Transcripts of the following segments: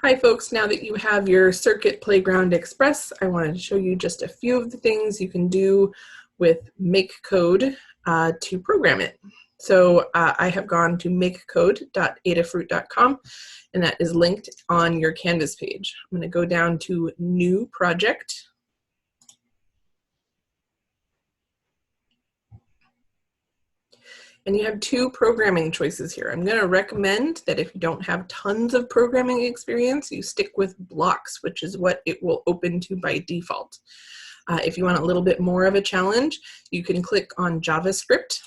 Hi folks, now that you have your Circuit Playground Express, I wanted to show you just a few of the things you can do with MakeCode to program it. So I have gone to makecode.adafruit.com and that is linked on your Canvas page. I'm going to go down to New Project. And you have two programming choices here. I'm going to recommend that if you don't have tons of programming experience, you stick with blocks, which is what it will open to by default. If you want a little bit more of a challenge, you can click on JavaScript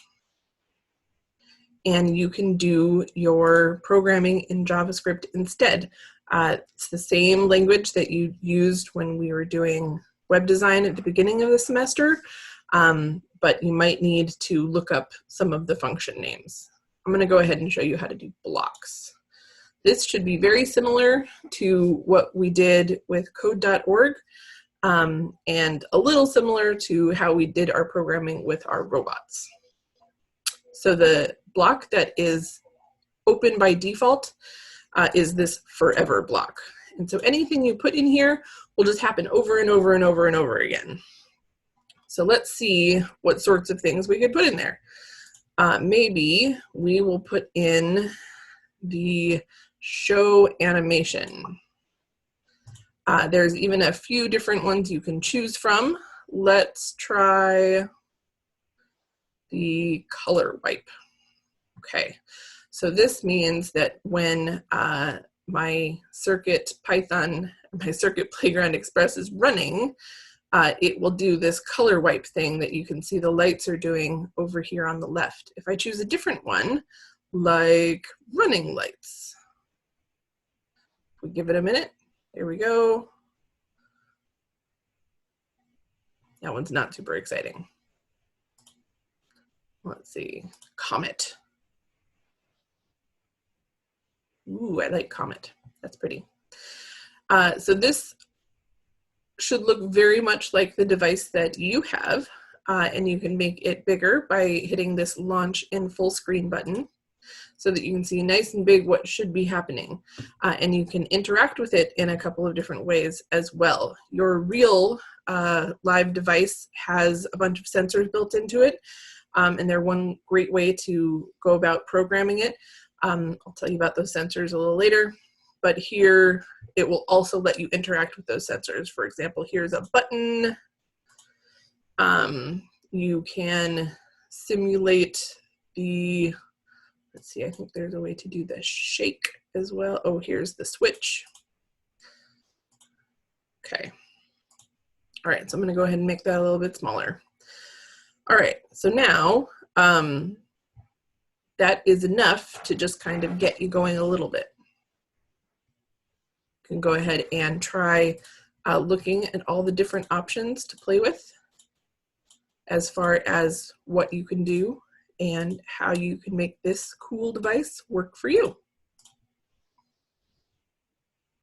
and you can do your programming in JavaScript instead. It's the same language that you used when we were doing web design at the beginning of the semester. But you might need to look up some of the function names. I'm going to go ahead and show you how to do blocks. This should be very similar to what we did with code.org and a little similar to how we did our programming with our robots. So the block that is open by default is this forever block. And so anything you put in here will just happen over and over and over and over again. So let's see what sorts of things we could put in there. Maybe we will put in the show animation. There's even a few different ones you can choose from. Let's try the color wipe. Okay, so this means that when my Circuit Playground Express is running, it will do this color wipe thing that you can see the lights are doing over here on the left. If I choose a different one, like running lights, we give it a minute. Here we go. That one's not super exciting. Let's see, comet. Ooh, I like comet. That's pretty. So this should look very much like the device that you have, and you can make it bigger by hitting this launch in full screen button so that you can see nice and big what should be happening. And you can interact with it in a couple of different ways as well. Your real live device has a bunch of sensors built into it, and they're one great way to go about programming it. I'll tell you about those sensors a little later. But here, it will also let you interact with those sensors. For example, here's a button. You can simulate the, let's see, I think there's a way to do the shake as well. Oh, here's the switch. Okay. All right, so I'm gonna go ahead and make that a little bit smaller. All right, so now that is enough to just kind of get you going a little bit. Can go ahead and try looking at all the different options to play with as far as what you can do and how you can make this cool device work for you.